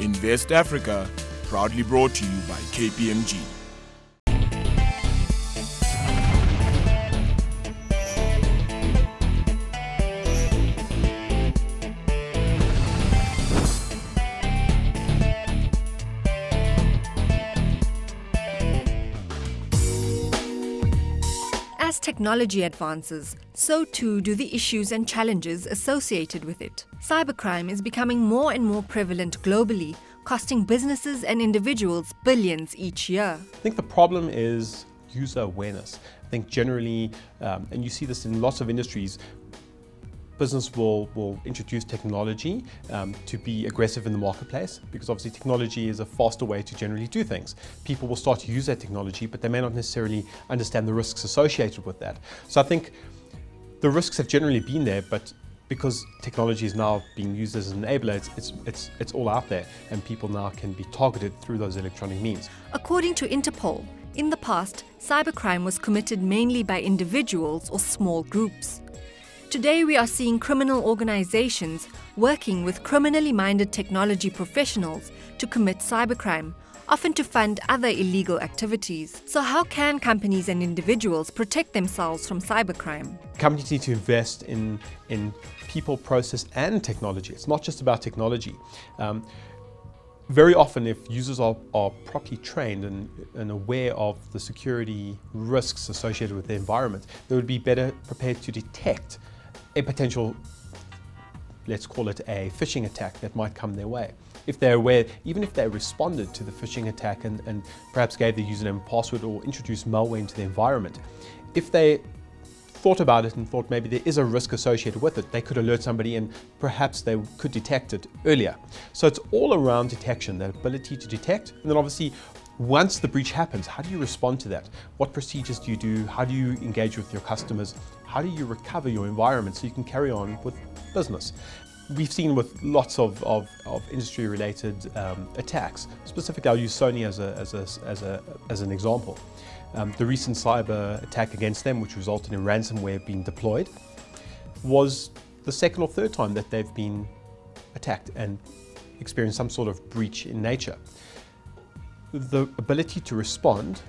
Invest Africa, proudly brought to you by KPMG. As technology advances, so too do the issues and challenges associated with it. Cybercrime is becoming more and more prevalent globally, costing businesses and individuals billions each year. I think the problem is user awareness. I think generally, and you see this in lots of industries, business will introduce technology to be aggressive in the marketplace, because obviously technology is a faster way to generally do things. People will start to use that technology, but they may not necessarily understand the risks associated with that. So I think the risks have generally been there, but because technology is now being used as an enabler, it's all out there, and people now can be targeted through those electronic means. According to Interpol, in the past, cybercrime was committed mainly by individuals or small groups. Today we are seeing criminal organizations working with criminally minded technology professionals to commit cybercrime, often to fund other illegal activities. So how can companies and individuals protect themselves from cybercrime? Companies need to invest in people, process and technology. It's not just about technology. Very often, if users are properly trained and aware of the security risks associated with the environment, they would be better prepared to detect a potential, let's call it a phishing attack that might come their way. If they're aware, even if they responded to the phishing attack and perhaps gave the username and password or introduced malware into the environment, if they thought about it and thought maybe there is a risk associated with it, they could alert somebody and perhaps they could detect it earlier. So it's all around detection, that ability to detect, and then obviously once the breach happens, how do you respond to that? What procedures do you do? How do you engage with your customers? How do you recover your environment so you can carry on with business? We've seen with lots of industry-related attacks. Specifically, I'll use Sony as an example. The recent cyber attack against them, which resulted in ransomware being deployed, was the second or third time that they've been attacked and experienced some sort of breach in nature. The ability to respond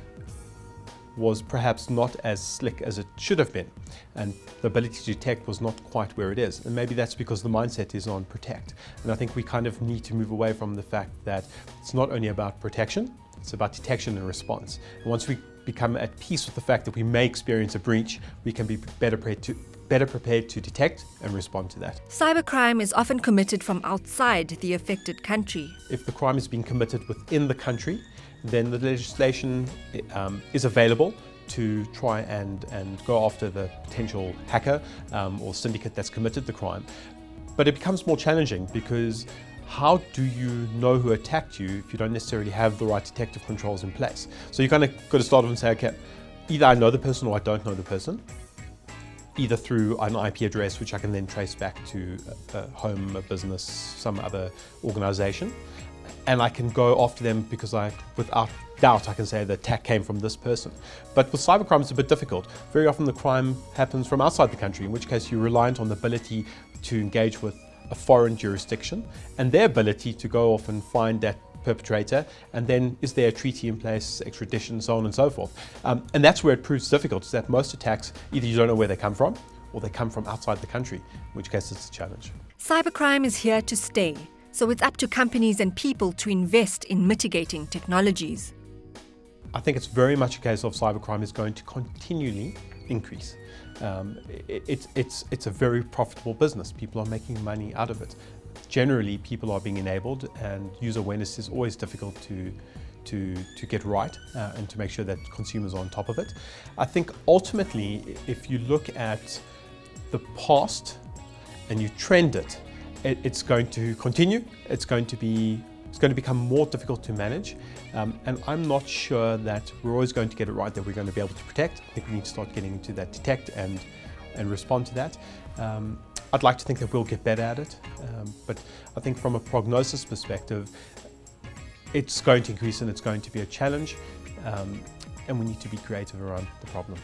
was perhaps not as slick as it should have been, and the ability to detect was not quite where it is, and maybe that's because the mindset is on protect. And I think we kind of need to move away from the fact that it's not only about protection, it's about detection and response. And once we become at peace with the fact that we may experience a breach, we can be better prepared to detect and respond to that. Cybercrime is often committed from outside the affected country. If the crime is being committed within the country, then the legislation is available to try and go after the potential hacker or syndicate that's committed the crime. But it becomes more challenging, because how do you know who attacked you if you don't necessarily have the right detective controls in place? So you kind of got to start off and say, okay, either I know the person or I don't know the person, either through an IP address, which I can then trace back to a home, a business, some other organization, and I can go after them because without doubt, I can say the attack came from this person. But with cybercrime, it's a bit difficult. Very often the crime happens from outside the country, in which case you're reliant on the ability to engage with a foreign jurisdiction and their ability to go off and find that perpetrator, and then is there a treaty in place, extradition, so on and so forth. And that's where it proves difficult, is that most attacks, either you don't know where they come from, or they come from outside the country, in which case it's a challenge. Cybercrime is here to stay, so it's up to companies and people to invest in mitigating technologies. I think it's very much a case of cybercrime is going to continually increase. It's a very profitable business. People are making money out of it. Generally, people are being enabled, and user awareness is always difficult to get right and to make sure that consumers are on top of it. I think ultimately, if you look at the past and you trend it, it's going to continue. It's going to become more difficult to manage, and I'm not sure that we're always going to get it right, that we're going to be able to protect. I think we need to start getting into that detect and respond to that. I'd like to think that we'll get better at it, but I think from a prognosis perspective, it's going to increase and it's going to be a challenge, and we need to be creative around the problem.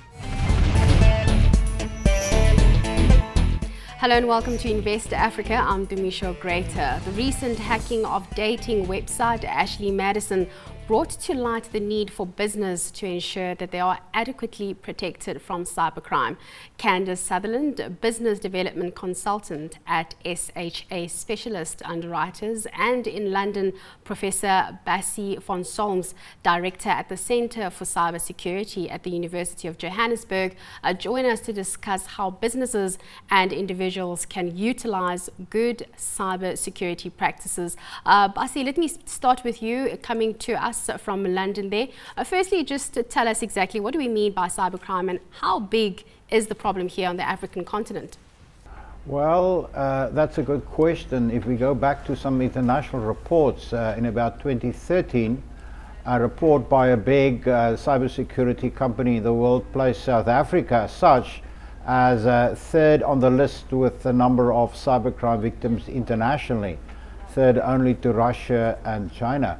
Hello and welcome to Invest Africa. I'm Dumisho Greater. The recent hacking of dating website Ashley Madison brought to light the need for business to ensure that they are adequately protected from cybercrime. Candace Sutherland, business development consultant at SHA Specialist Underwriters, and in London, Professor Bassie von Solms, director at the Centre for Cybersecurity at the University of Johannesburg, join us to discuss how businesses and individuals can utilize good cybersecurity practices. Bassie, let me start with you, coming to us from London there. Firstly, just to tell us exactly what do we mean by cybercrime and how big is the problem here on the African continent? Well, that's a good question. If we go back to some international reports, in about 2013, a report by a big cybersecurity company in the world placed South Africa as such as third on the list with the number of cybercrime victims internationally, third only to Russia and China.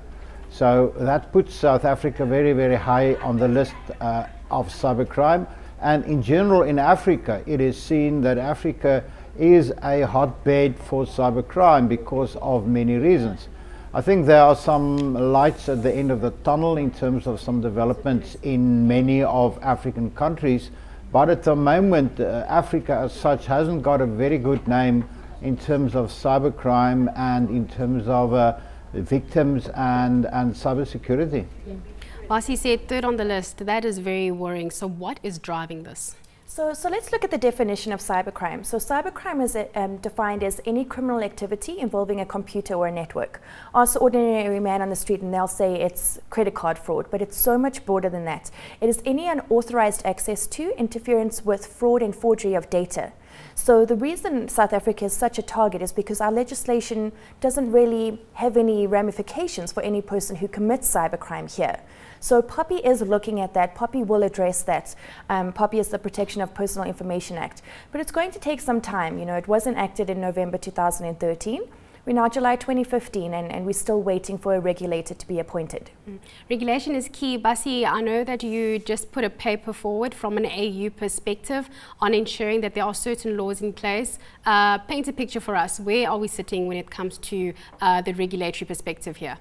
So that puts South Africa very, very high on the list of cybercrime. And in general in Africa, it is seen that Africa is a hotbed for cybercrime because of many reasons. I think there are some lights at the end of the tunnel in terms of some developments in many of African countries, but at the moment Africa as such hasn't got a very good name in terms of cybercrime and in terms of victims and cybersecurity. Bassie said third on the list. That is very worrying. So what is driving this? So let's look at the definition of cybercrime. So cybercrime is defined as any criminal activity involving a computer or a network. Ask the ordinary man on the street and they'll say it's credit card fraud, but it's so much broader than that. It is any unauthorized access to, interference with, fraud and forgery of data. So the reason South Africa is such a target is because our legislation doesn't really have any ramifications for any person who commits cybercrime here. So POPI is looking at that. POPI will address that. POPI is the Protection of Personal Information Act. But it's going to take some time. You know, it was enacted in November 2013. We're now July 2015 and we're still waiting for a regulator to be appointed. Regulation is key. Bassie, I know that you just put a paper forward from an AU perspective on ensuring that there are certain laws in place. Paint a picture for us. Where are we sitting when it comes to the regulatory perspective here?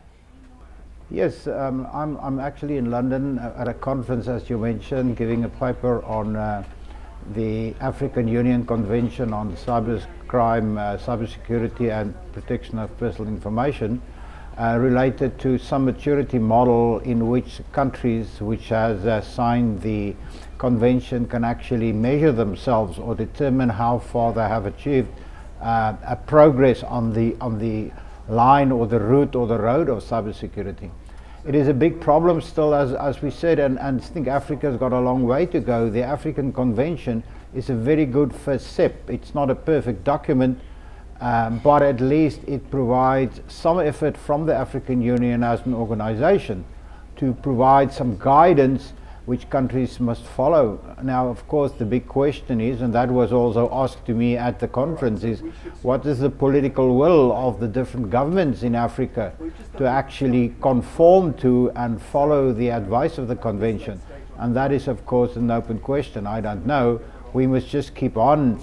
Yes, I'm actually in London at a conference, as you mentioned, giving a paper on the African Union Convention on Cybercrime, Cybersecurity and Protection of Personal Information, related to some maturity model in which countries which has signed the convention can actually measure themselves or determine how far they have achieved a progress on the line or the route or the road of cybersecurity. It is a big problem still, as we said, and I think Africa's got a long way to go. The African Convention is a very good first step. It's not a perfect document, but at least it provides some effort from the African Union as an organization to provide some guidance which countries must follow. Now, of course, the big question is, and that was also asked to me at the conference, is what is the political will of the different governments in Africa to actually conform to and follow the advice of the convention? And that is, of course, an open question. I don't know. We must just keep on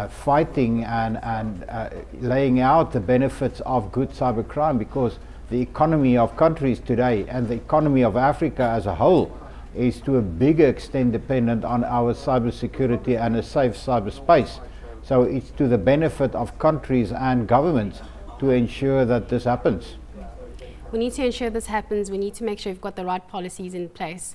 fighting and laying out the benefits of good cybercrime, because the economy of countries today and the economy of Africa as a whole is to a bigger extent dependent on our cybersecurity and a safe cyberspace. So it's to the benefit of countries and governments to ensure that this happens. We need to ensure this happens. We need to make sure we've got the right policies in place.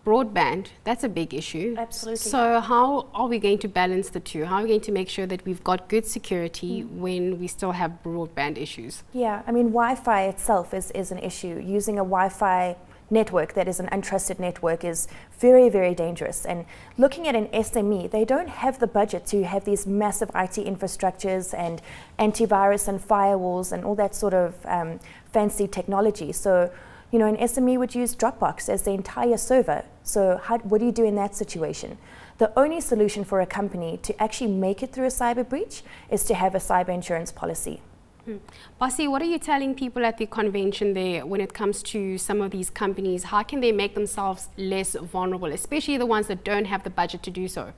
Broadband, that's a big issue. Absolutely. So how are we going to balance the two? How are we going to make sure that we've got good security when we still have broadband issues? Yeah, I mean, Wi-Fi itself is an issue. Using a Wi-Fi network that is an untrusted network is very, very dangerous. And looking at an SME, they don't have the budget to have these massive IT infrastructures and antivirus and firewalls and all that sort of fancy technology. So, you know, an SME would use Dropbox as the entire server. So what do you do in that situation? The only solution for a company to actually make it through a cyber breach is to have a cyber insurance policy. Bassie, what are you telling people at the convention there when it comes to some of these companies? How can they make themselves less vulnerable, especially the ones that don't have the budget to do so?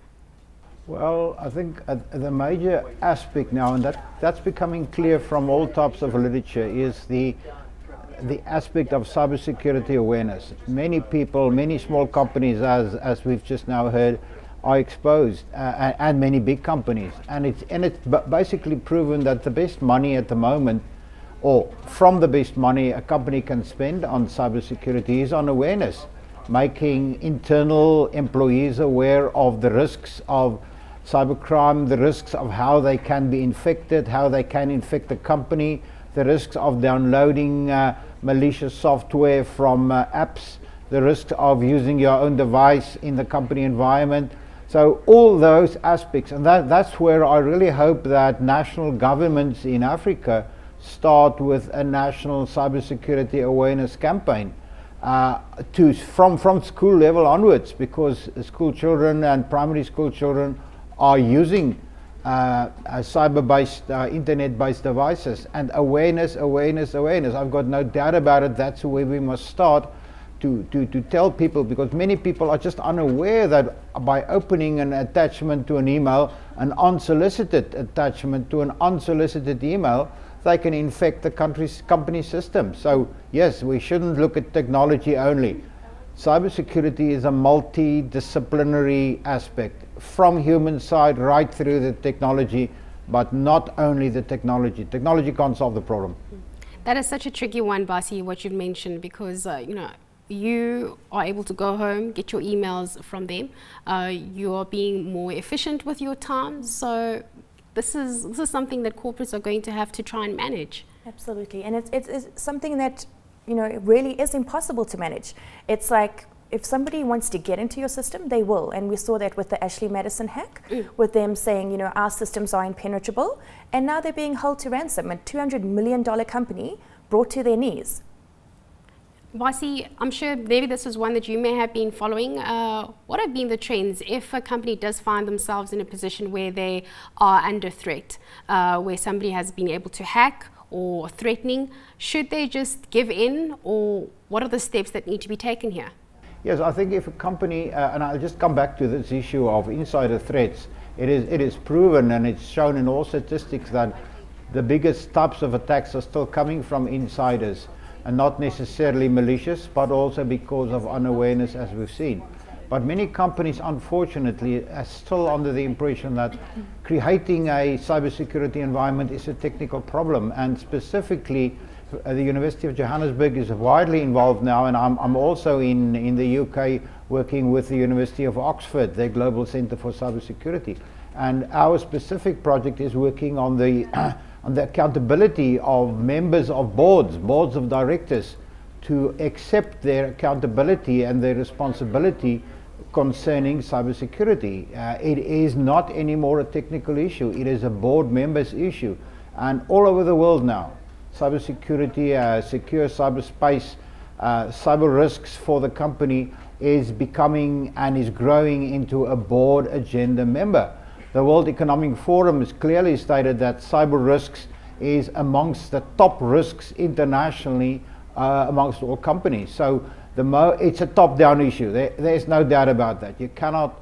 Well, I think the major aspect now, and that's becoming clear from all types of literature, is the aspect of cybersecurity awareness. Many people, many small companies, as we've just now heard, are exposed, and many big companies. And it's basically proven that the best money at the moment, or from the best money a company can spend on cybersecurity, is on awareness, making internal employees aware of the risks of cybercrime, the risks of how they can be infected, how they can infect the company, the risks of downloading malicious software from apps, the risks of using your own device in the company environment. So all those aspects, and that's where I really hope that national governments in Africa start with a national cybersecurity awareness campaign from school level onwards, because school children and primary school children are using cyber-based, internet-based devices, and awareness. I've got no doubt about it. That's where we must start to tell people, because many people are just unaware that by opening an attachment to an email, an unsolicited attachment to an unsolicited email, they can infect the company system. So yes, we shouldn't look at technology only. Cybersecurity is a multidisciplinary aspect, from human side right through the technology, but not only the technology. Technology can't solve the problem. That is such a tricky one, Basi, what you've mentioned, because you are able to go home, get your emails from them. You are being more efficient with your time. So this is something that corporates are going to have to try and manage. Absolutely, and it's something that it really is impossible to manage. It's like, if somebody wants to get into your system, they will. And we saw that with the Ashley Madison hack, with them saying, our systems are impenetrable. And now they're being held to ransom. A $200 million company brought to their knees. Basi, I'm sure maybe this is one that you may have been following. What have been the trends if a company does find themselves in a position where they are under threat, where somebody has been able to hack or threatening? Should they just give in, or what are the steps that need to be taken here? Yes, I think if a company, and I'll just come back to this issue of insider threats, it is proven, and it's shown in all statistics, that the biggest types of attacks are still coming from insiders, and not necessarily malicious, but also because of unawareness, as we've seen. But many companies, unfortunately, are still under the impression that creating a cybersecurity environment is a technical problem, and specifically the University of Johannesburg is widely involved now, and I'm also in the UK working with the University of Oxford, their Global Centre for Cybersecurity. And our specific project is working on the accountability of members of boards of directors, to accept their accountability and their responsibility concerning cybersecurity. It is not anymore a technical issue, it is a board member's issue. And all over the world now, cybersecurity, secure cyberspace, cyber risks for the company is becoming and is growing into a board agenda member. The World Economic Forum has clearly stated that cyber risks is amongst the top risks internationally amongst all companies. So it's a top-down issue. There's no doubt about that. You cannot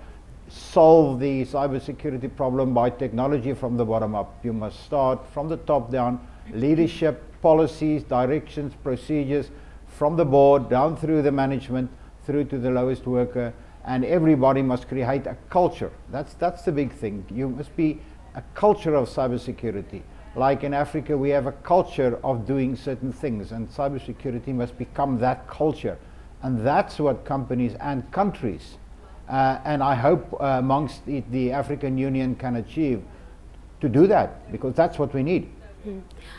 solve the cybersecurity problem by technology from the bottom up. You must start from the top down, leadership, policies, directions, procedures, from the board down through the management, through to the lowest worker, and everybody must create a culture. That's the big thing. You must be a culture of cybersecurity. Like in Africa, we have a culture of doing certain things, and cybersecurity must become that culture. And that's what companies and countries, and I hope amongst the African Union can achieve, to do that, because that's what we need.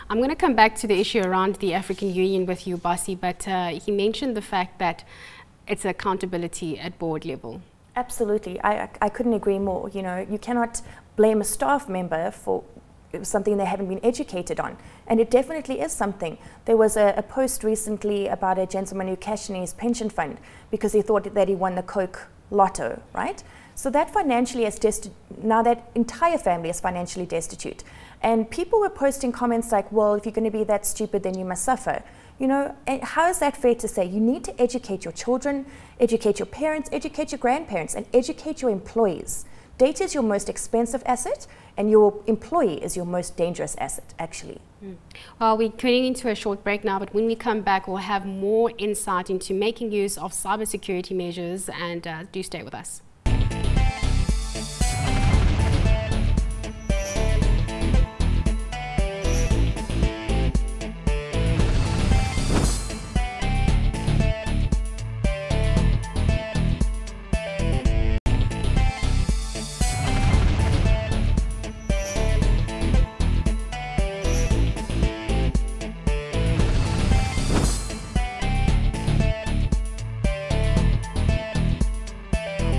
I'm going to come back to the issue around the African Union with you, Basi, but he mentioned the fact that it's accountability at board level. Absolutely. I couldn't agree more. You cannot blame a staff member for something they haven't been educated on. And it definitely is something. There was a post recently about a gentleman who cashed in his pension fund because he thought that he won the Coke Lotto, right? So that financially is now that entire family is financially destitute. And people were posting comments like, well, if you're going to be that stupid, then you must suffer. And how is that fair to say? You need to educate your children, educate your parents, educate your grandparents, and educate your employees Data is your most expensive asset, and your employee is your most dangerous asset, actually. Well, we're turning into a short break now, but when we come back, we'll have more insight into making use of cybersecurity measures, and do stay with us.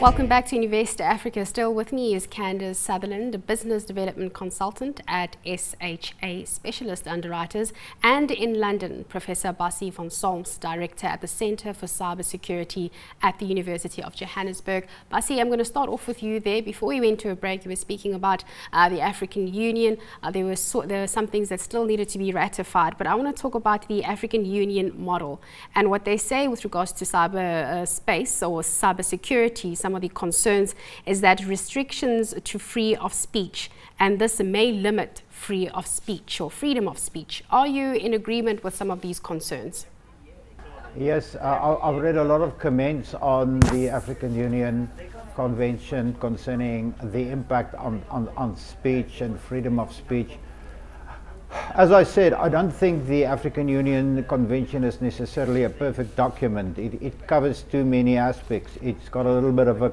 Welcome back to Invest Africa. Still with me is Candace Sutherland, a business development consultant at SHA Specialist Underwriters, and in London, Professor Bassie van Solms, Director at the Centre for Cybersecurity at the University of Johannesburg. Bassie, I'm going to start off with you there. Before we went to a break, you were speaking about the African Union. There were some things that still needed to be ratified, but I want to talk about the African Union model and what they say with regards to cyber space or cybersecurity. Some of the concerns is that restrictions to free of speech, and this may limit free of speech or freedom of speech. Are you in agreement with some of these concerns? Yes, I've read a lot of comments on the African Union Convention concerning the impact on speech and freedom of speech. As I said, I don't think the African Union Convention is necessarily a perfect document. It covers too many aspects. It's got a little bit of an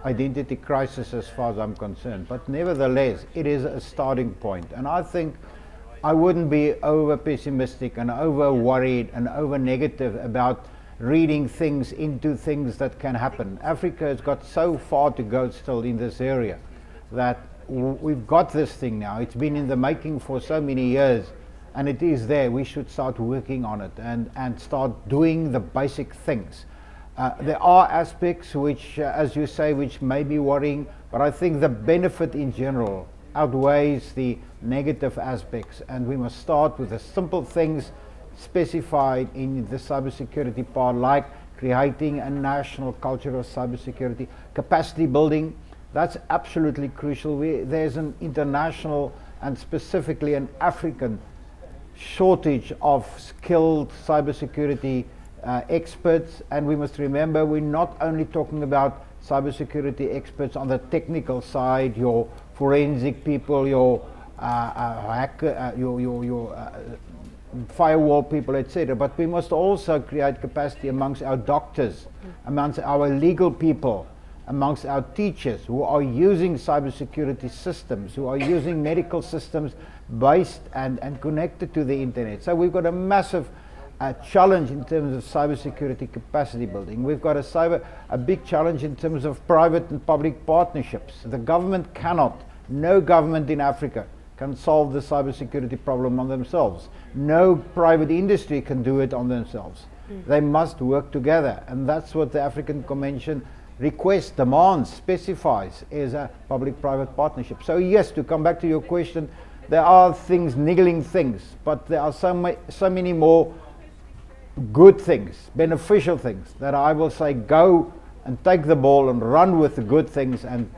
identity crisis as far as I'm concerned. But nevertheless, it is a starting point. And I think I wouldn't be over pessimistic and over worried and over negative about reading things into things that can happen. Africa has got so far to go still in this area that we've got this thing now. It's been in the making for so many years, and it is there. We should start working on it and start doing the basic things. There are aspects which, as you say, which may be worrying, but I think the benefit in general outweighs the negative aspects, and we must start with the simple things specified in the cybersecurity part, like creating a national culture of cybersecurity, capacity building. That's absolutely crucial. There's an international and specifically an African shortage of skilled cybersecurity experts, and we must remember we're not only talking about cybersecurity experts on the technical side, your forensic people, your hacker, your firewall people, etc. But we must also create capacity amongst our doctors, amongst our legal people, amongst our teachers who are using cybersecurity systems, who are using medical systems based and connected to the internet. So we've got a massive challenge in terms of cybersecurity capacity building. We've got a big challenge in terms of private and public partnerships. The government cannot, no government in Africa can solve the cybersecurity problem on themselves. No private industry can do it on themselves. They must work together, and that's what the African Convention requests, demands, specifies is a public-private partnership. So yes, to come back to your question, there are things, niggling things, but there are so many more good things, beneficial things, that I will say go and take the ball and run with the good things and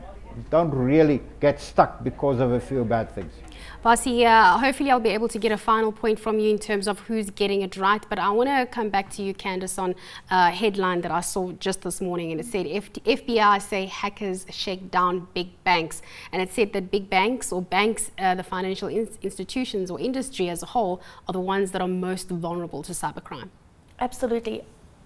don't really get stuck because of a few bad things. Bassie, hopefully I'll be able to get a final point from you in terms of who's getting it right, but I want to come back to you, Candace, on a headline that I saw just this morning, and it said FBI say hackers shake down big banks, and it said that big banks or banks, the financial institutions or industry as a whole, are the ones that are most vulnerable to cybercrime. Absolutely.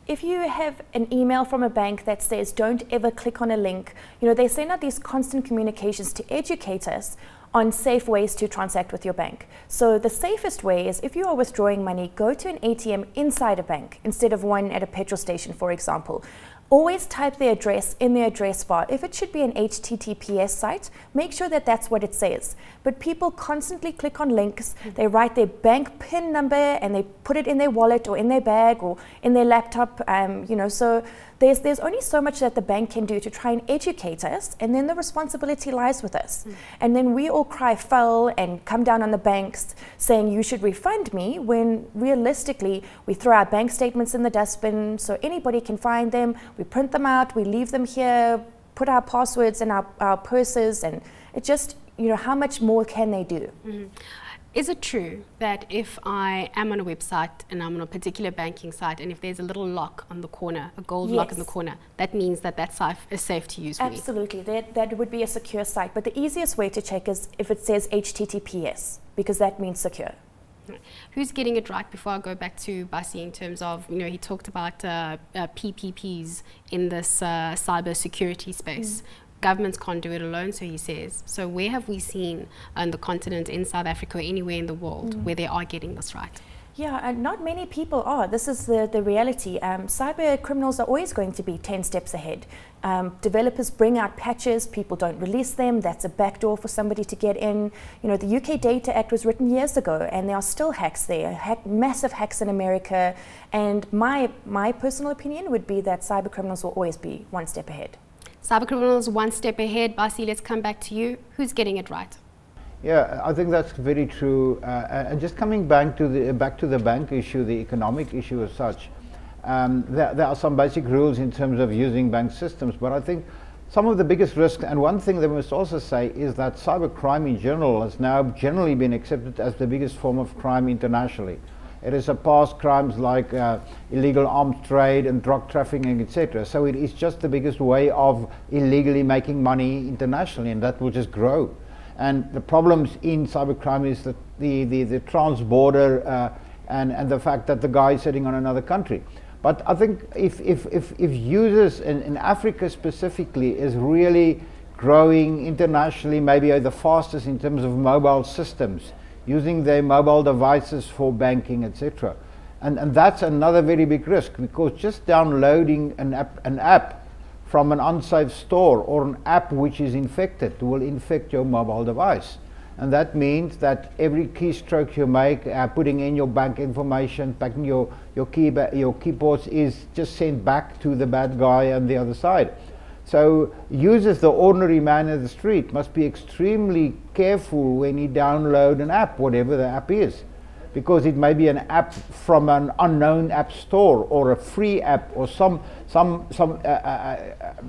If you have an email from a bank that says don't ever click on a link, you know, they send out these constant communications to educate us on safe ways to transact with your bank. So the safest way is, if you are withdrawing money, go to an ATM inside a bank instead of one at a petrol station, for example. Always type the address in the address bar. If it should be an HTTPS site, make sure that that's what it says. But people constantly click on links, they write their bank PIN number and they put it in their wallet or in their bag or in their laptop, you know, so there's only so much that the bank can do to try and educate us, and then the responsibility lies with us. And then we all cry foul and come down on the banks saying you should refund me, when realistically we throw our bank statements in the dustbin so anybody can find them, we print them out, we leave them here put our passwords in our purses, and it just, you know, how much more can they do? Mm-hmm. Is it true that if I am on a website and I'm on a particular banking site, and if there's a little lock on the corner, a gold lock in the corner, that means that that site is safe to use for me? Absolutely, that would be a secure site. But the easiest way to check is if it says HTTPS, because that means secure. Who's getting it right? Before I go back to Basi, in terms of, you know, he talked about PPPs in this cyber security space. Governments can't do it alone, so he says. So where have we seen on the continent, in South Africa, or anywhere in the world, where they are getting this right? Yeah, and not many people are. This is the reality. Cyber criminals are always going to be 10 steps ahead. Developers bring out patches, people don't release them. That's a backdoor for somebody to get in. You know, the UK Data Act was written years ago, and there are still hacks there, massive hacks in America. And my personal opinion would be that cyber criminals will always be one step ahead. Cyber criminals one step ahead. Basi, let's come back to you. Who's getting it right? Yeah, I think that's very true. And just coming back to the bank issue, the economic issue as such, there are some basic rules in terms of using bank systems. But I think some of the biggest risks, and one thing that we must also say, is that cybercrime in general has now generally been accepted as the biggest form of crime internationally. It has surpassed crimes like illegal arms trade and drug trafficking, etc. So it is just the biggest way of illegally making money internationally, and that will just grow. And the problems in cybercrime is that the trans-border and the fact that the guy is sitting on another country. But I think if users in Africa specifically is really growing internationally, maybe the fastest in terms of mobile systems, using their mobile devices for banking, etc. And that's another very big risk, because just downloading an app from an unsafe store or an app which is infected will infect your mobile device. And that means that every keystroke you make, putting in your bank information, packing your keyboards, is just sent back to the bad guy on the other side. So users, the ordinary man in the street, must be extremely careful when he download an app, whatever the app is, because it may be an app from an unknown app store, or a free app, or some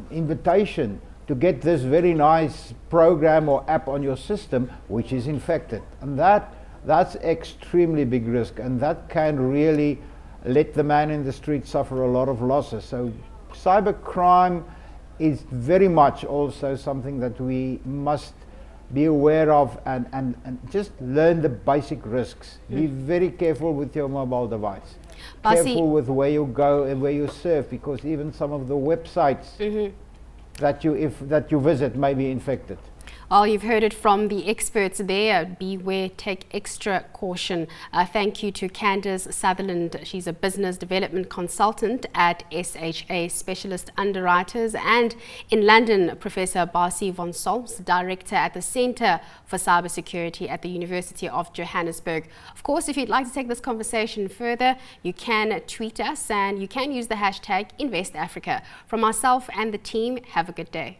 invitation to get this very nice program or app on your system which is infected. And that's extremely big risk, and that can really let the man in the street suffer a lot of losses. So cybercrime is very much also something that we must be aware of, and just learn the basic risks. Be very careful with your mobile device. Careful with where you go and where you surf, because even some of the websites that you visit may be infected. Well, you've heard it from the experts there. Beware, take extra caution. Thank you to Candace Sutherland. She's a business development consultant at SHA Specialist Underwriters. And in London, Professor Basi von Solms, Director at the Centre for Cybersecurity at the University of Johannesburg. Of course, if you'd like to take this conversation further, you can tweet us, and you can use the hashtag InvestAfrica. From myself and the team, have a good day.